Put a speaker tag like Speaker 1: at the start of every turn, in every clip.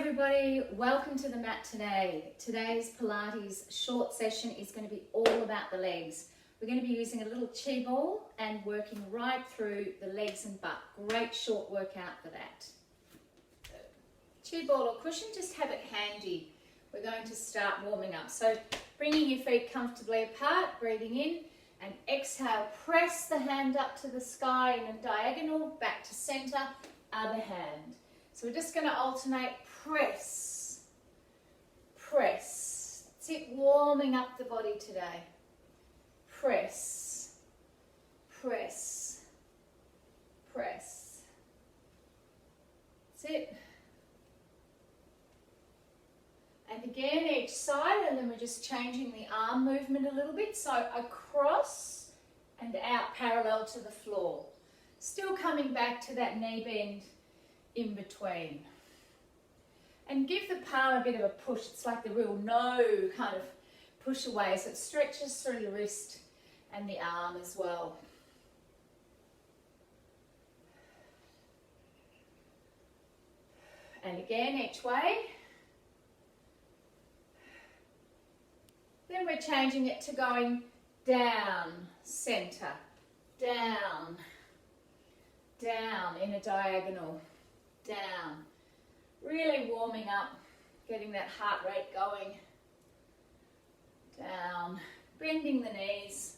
Speaker 1: everybody, welcome to the mat today. Today's Pilates short session is going to be all about the legs. We're going to be using a little chi ball and working right through the legs and butt. Great short workout for that. Chi ball or cushion, just have it handy. We're going to start warming up. So bringing your feet comfortably apart, breathing in and exhale. Press the hand up to the sky in a diagonal, back to center, other hand. So we're just going to alternate press, press. That's it, warming up the body today. Press, press, press. That's it. And again, each side, and then we're just changing the arm movement a little bit. So across and out parallel to the floor. Still coming back to that knee bend in between. And give the palm a bit of a push. It's like the real no kind of push away. So it stretches through the wrist and the arm as well. And again, each way. Then we're changing it to going down, center, down, down in a diagonal, down. Really warming up, getting that heart rate going. Down, bending the knees.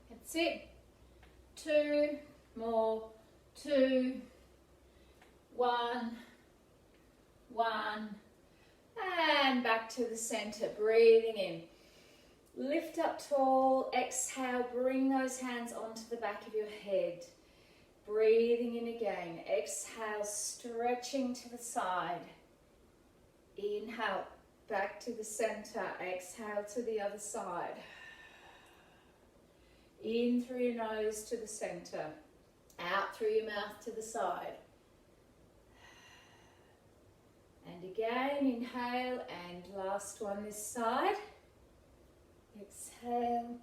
Speaker 1: That's it. 2 more, 2, 1, 1. And back to the center, breathing in. Lift up tall, exhale, bring those hands onto the back of your head. Breathing in again, exhale, stretching to the side. Inhale, back to the center, exhale to the other side. In through your nose to the center, out through your mouth to the side. And again, inhale, and last one this side. Exhale,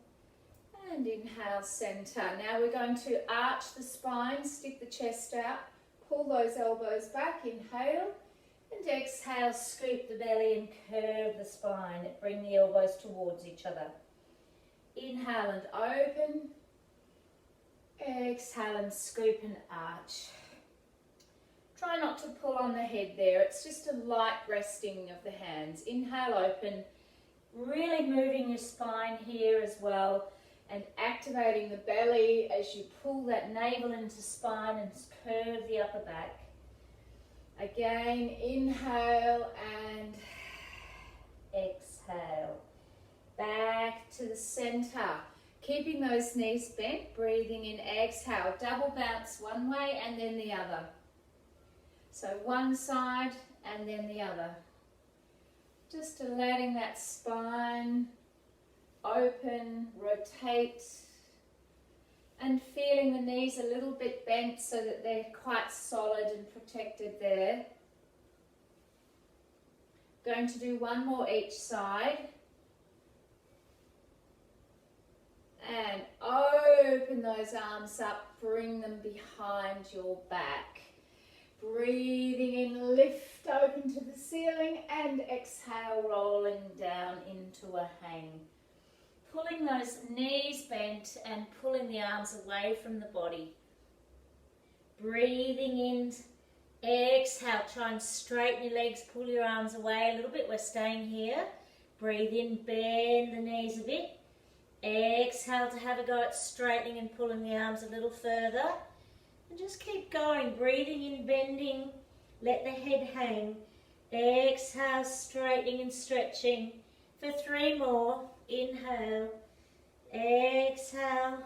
Speaker 1: and inhale, center. Now we're going to arch the spine, stick the chest out, pull those elbows back, inhale, and exhale, scoop the belly and curve the spine. Bring the elbows towards each other. Inhale and open. Exhale and scoop and arch. Try not to pull on the head there. It's just a light resting of the hands. Inhale, open. Really moving your spine here as well and activating the belly as you pull that navel into spine and curve the upper back. Again, inhale and exhale. Back to the center. Keeping those knees bent, breathing in, exhale. Double bounce one way and then the other. So one side and then the other. Just letting that spine open, rotate, and feeling the knees a little bit bent so that they're quite solid and protected there. Going to do one more each side. And open those arms up, bring them behind your back. Breathing in, lift open to the ceiling and exhale, rolling down into a hang. Pulling those knees bent and pulling the arms away from the body. Breathing in, exhale, try and straighten your legs, pull your arms away a little bit. We're staying here. Breathe in, bend the knees a bit. Exhale to have a go at straightening and pulling the arms a little further. And just keep going, breathing in, bending, let the head hang. Exhale, straightening and stretching. For 3 more, inhale, exhale,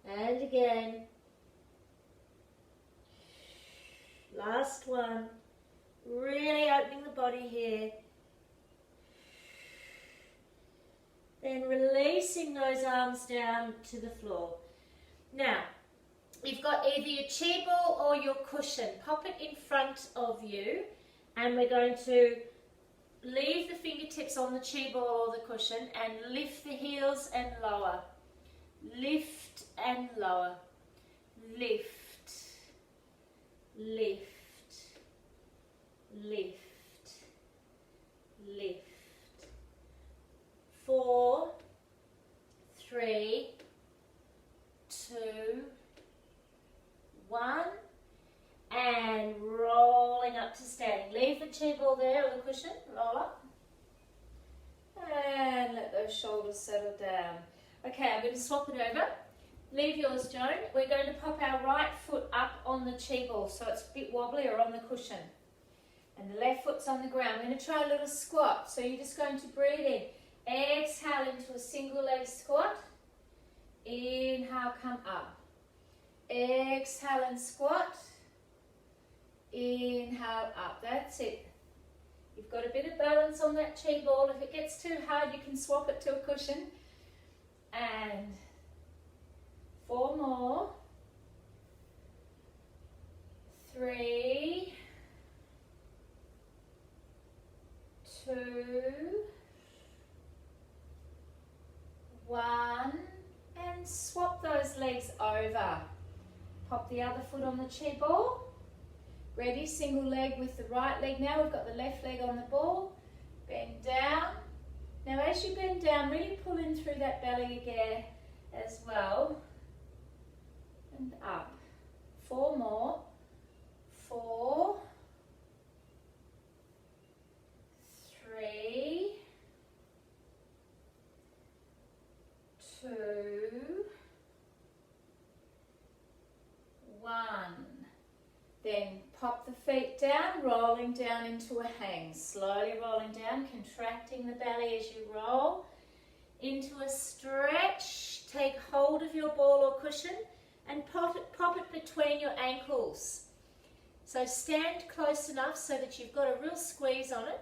Speaker 1: and again. Last one, really opening the body here. Then releasing those arms down to the floor. Now, you've got either your chi ball or your cushion. Pop it in front of you and we're going to leave the fingertips on the chi ball or the cushion and lift the heels and lower. Lift and lower. Lift. lift, lift, lift. 4, 3, 2, 1, and rolling up to standing. Leave the chi ball there or the cushion, roll up. And let those shoulders settle down. Okay, I'm going to swap it over. Leave yours, Joan. We're going to pop our right foot up on the chi ball so it's a bit wobbly, or on the cushion. And the left foot's on the ground. We're going to try a little squat. So you're just going to breathe in. Exhale into a single leg squat. Inhale, come up. Exhale and squat. Inhale, up. That's it. You've got a bit of balance on that chi ball. If it gets too hard, you can swap it to a cushion. And 4 more. 3, 2, 1, and swap those legs over. Pop the other foot on the chi ball. Ready, single leg with the right leg now. We've got the left leg on the ball. Bend down. Now as you bend down, really pull in through that belly again as well. And up. 4 more. 4, 3, 2, 1. Then pop the feet down, rolling down into a hang. Slowly rolling down, contracting the belly as you roll into a stretch. Take hold of your ball or cushion and pop it between your ankles. So stand close enough so that you've got a real squeeze on it.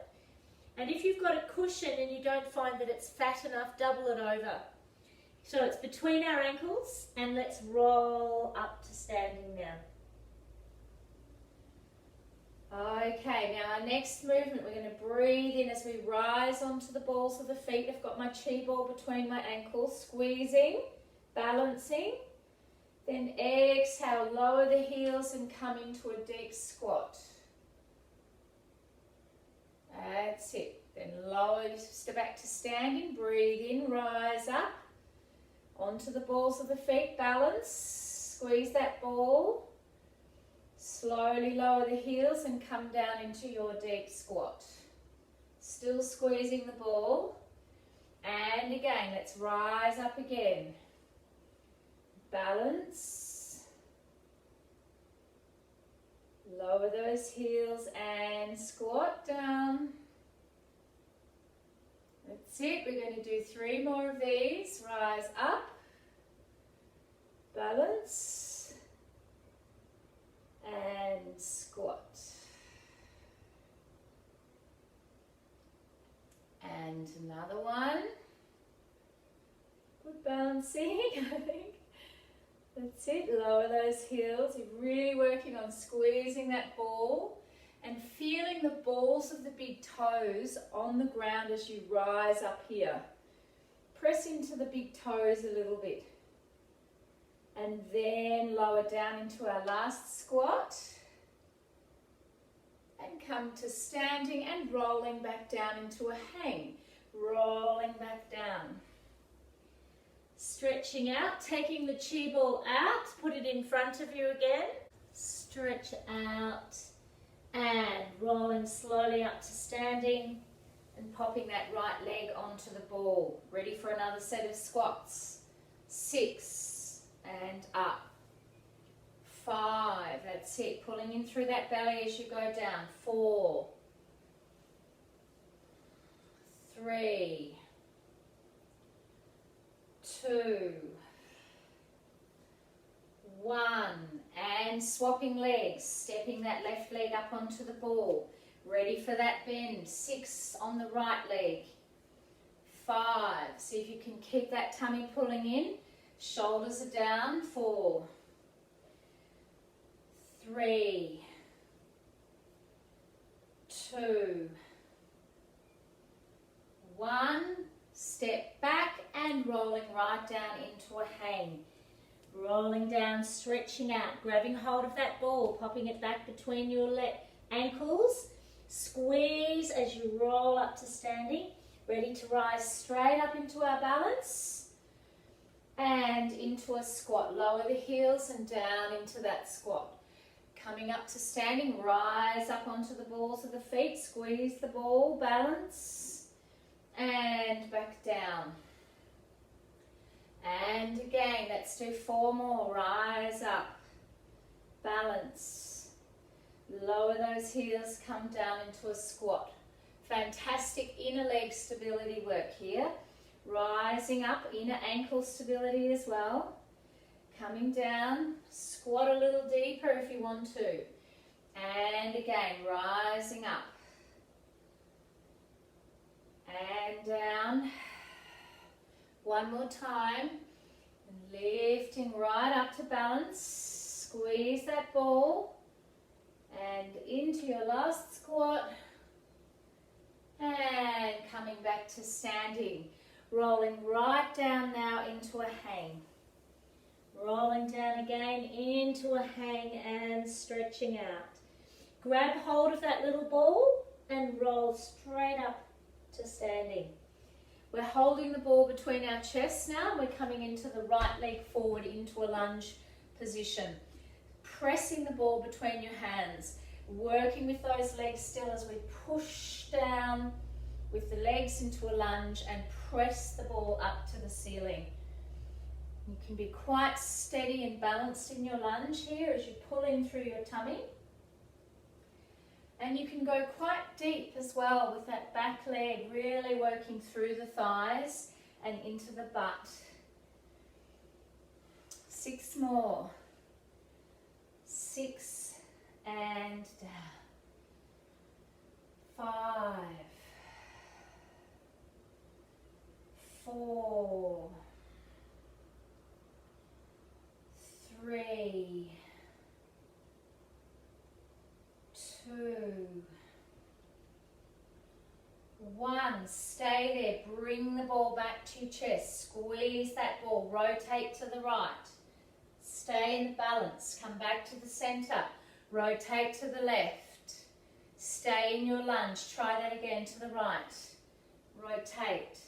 Speaker 1: And if you've got a cushion and you don't find that it's fat enough, double it over. So it's between our ankles, and let's roll up to standing now. Okay, now our next movement, we're going to breathe in as we rise onto the balls of the feet. I've got my chi ball between my ankles, squeezing, balancing. Then exhale, lower the heels and come into a deep squat. That's it. Then lower, step back to standing, breathe in, rise up. Onto the balls of the feet, balance, squeeze that ball. Slowly lower the heels and come down into your deep squat. Still squeezing the ball. And again, let's rise up again. Balance. Lower those heels and squat down. That's it. We're going to do 3 more of these. Rise up. Balance. And squat. And another one. Good balancing, I think. That's it. Lower those heels. You're really working on squeezing that ball and feeling the balls of the big toes on the ground as you rise up here. Press into the big toes a little bit. And then lower down into our last squat. And come to standing and rolling back down into a hang. Rolling back down. Stretching out, taking the chi ball out, put it in front of you again. Stretch out and rolling slowly up to standing and popping that right leg onto the ball. Ready for another set of squats. 6 and up. 5, that's it. Pulling in through that belly as you go down. 4, 3, 2, 1, and swapping legs, stepping that left leg up onto the ball. Ready for that bend. 6 on the right leg. 5, see if you can keep that tummy pulling in. Shoulders are down. 4, 3, 2, 1. Step back and rolling right down into a hang. Rolling down, stretching out, grabbing hold of that ball, popping it back between your ankles. Squeeze as you roll up to standing. Ready to rise straight up into our balance and into a squat. Lower the heels and down into that squat. Coming up to standing, rise up onto the balls of the feet, squeeze the ball, balance, and back down. And again, let's do 4 more. Rise up, balance, lower those heels, come down into a squat. Fantastic inner leg stability work here. Rising up, inner ankle stability as well. Coming down, squat a little deeper if you want to. And again, rising up. And down. One more time. And lifting right up to balance. Squeeze that ball. And into your last squat. And coming back to standing. Rolling right down now into a hang. Rolling down again into a hang and stretching out. Grab hold of that little ball and roll straight up to standing. We're holding the ball between our chests now. We're coming into the right leg forward into a lunge position. Pressing the ball between your hands. Working with those legs still as we push down with the legs into a lunge and press the ball up to the ceiling. You can be quite steady and balanced in your lunge here as you pull in through your tummy. And you can go quite deep as well with that back leg, really working through the thighs and into the butt. 6 more. 6 and down. 5, 4, 3, 2, 1. Stay there. Bring the ball back to your chest. Squeeze that ball. Rotate to the right. Stay in the balance. Come back to the center. Rotate to the left. Stay in your lunge. Try that again to the right. Rotate.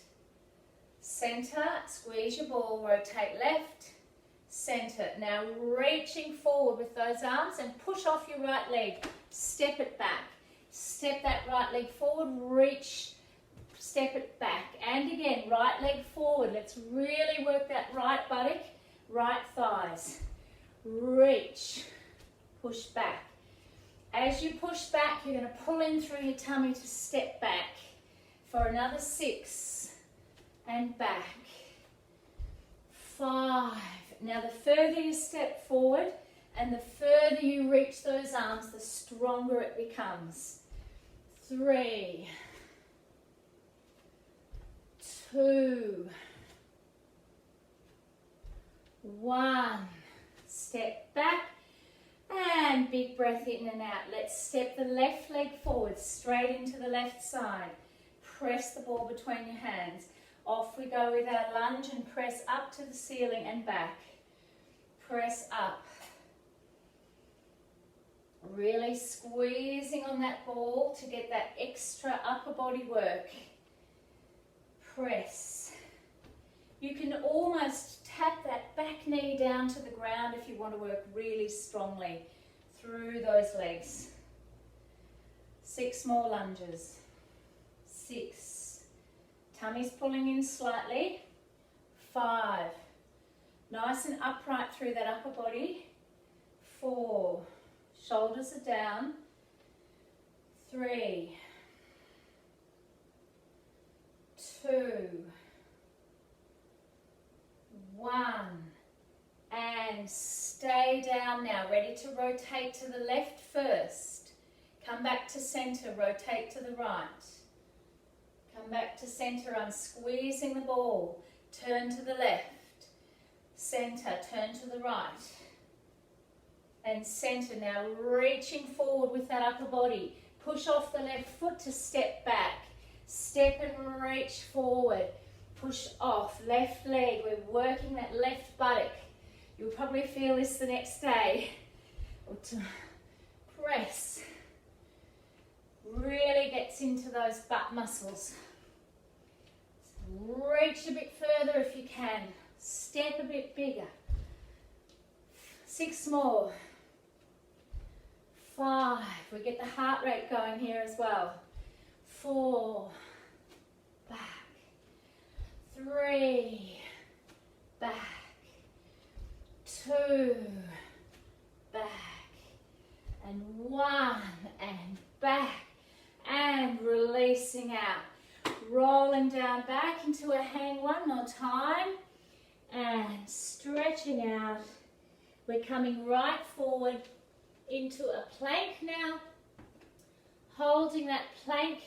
Speaker 1: Center. Squeeze your ball. Rotate left. Center. Now reaching forward with those arms and push off your right leg. Step it back. Step that right leg forward. Reach. Step it back. And again, right leg forward. Let's really work that right buttock, right thighs. Reach. Push back. As you push back, you're going to pull in through your tummy to step back for another 6 and back. 5. Now the further you step forward and the further you reach those arms, the stronger it becomes. 3, 2, 1. Step back and big breath in and out. Let's step the left leg forward, straight into the left side. Press the ball between your hands. Off we go with our lunge and press up to the ceiling and back. Press up. Really squeezing on that ball to get that extra upper body work. Press. You can almost tap that back knee down to the ground if you want to work really strongly through those legs. 6 more lunges. 6. Tummy's pulling in slightly. 5. Nice and upright through that upper body. 4. Shoulders are down. 3, 2, 1. And stay down now. Ready to rotate to the left first. Come back to center. Rotate to the right. Come back to center. I'm squeezing the ball. Turn to the left. Center. Turn to the right. And center. Now reaching forward with that upper body. Push off the left foot to step back. Step and reach forward. Push off. Left leg. We're working that left buttock. You'll probably feel this the next day. Or to press. Really gets into those butt muscles. So reach a bit further if you can. Step a bit bigger. 6 more. 5. We get the heart rate going here as well. 4. Back. 3. Back. 2. Back. And 1. And back. And releasing out. Rolling down back into a hang one more time. And stretching out. We're coming right forward into a plank now. Holding that plank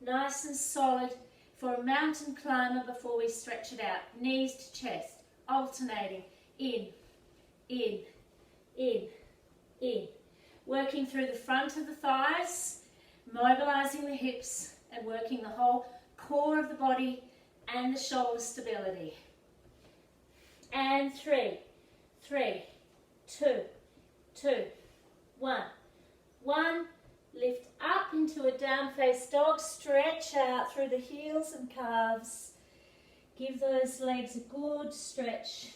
Speaker 1: nice and solid for a mountain climber before we stretch it out. Knees to chest, alternating. In, in, in, in. Working through the front of the thighs, mobilizing the hips and working the whole core of the body and the shoulder stability. And 3, 3, 2, 2, 1, 1. Lift up into a down face dog. Stretch out through the heels and calves. Give those legs a good stretch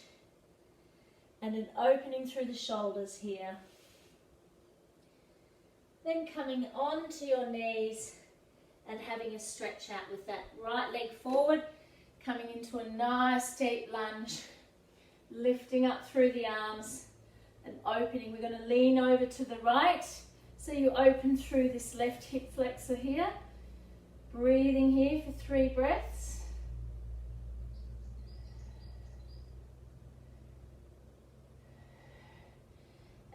Speaker 1: and an opening through the shoulders here. Then coming onto your knees and having a stretch out with that right leg forward, coming into a nice deep lunge, lifting up through the arms and opening. We're going to lean over to the right, so you open through this left hip flexor here. Breathing here for 3 breaths.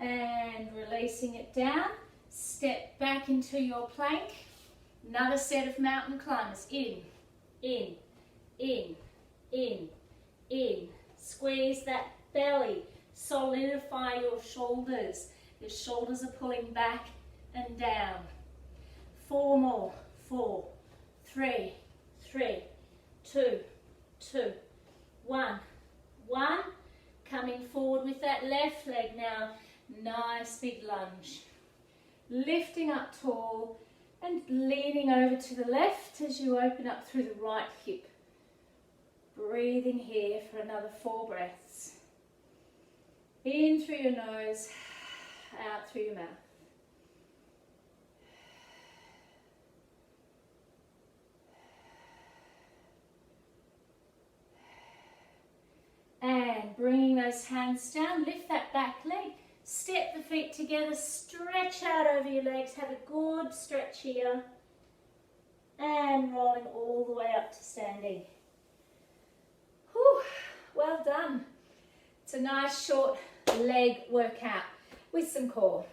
Speaker 1: And releasing it down. Step back into your plank. Another set of mountain climbers. In, in, in, in, in. Squeeze that belly. Solidify your shoulders. Your shoulders are pulling back and down. 4 more. 4, 3, 3, 2, 2, 1, 1. Coming forward with that left leg now. Nice big lunge. Lifting up tall and leaning over to the left as you open up through the right hip. Breathing here for another 4 breaths. In through your nose, out through your mouth. And bringing those hands down, lift that back leg. Step the feet together, stretch out over your legs, have a good stretch here. And rolling all the way up to standing. Whew, well done. It's a nice short leg workout with some core.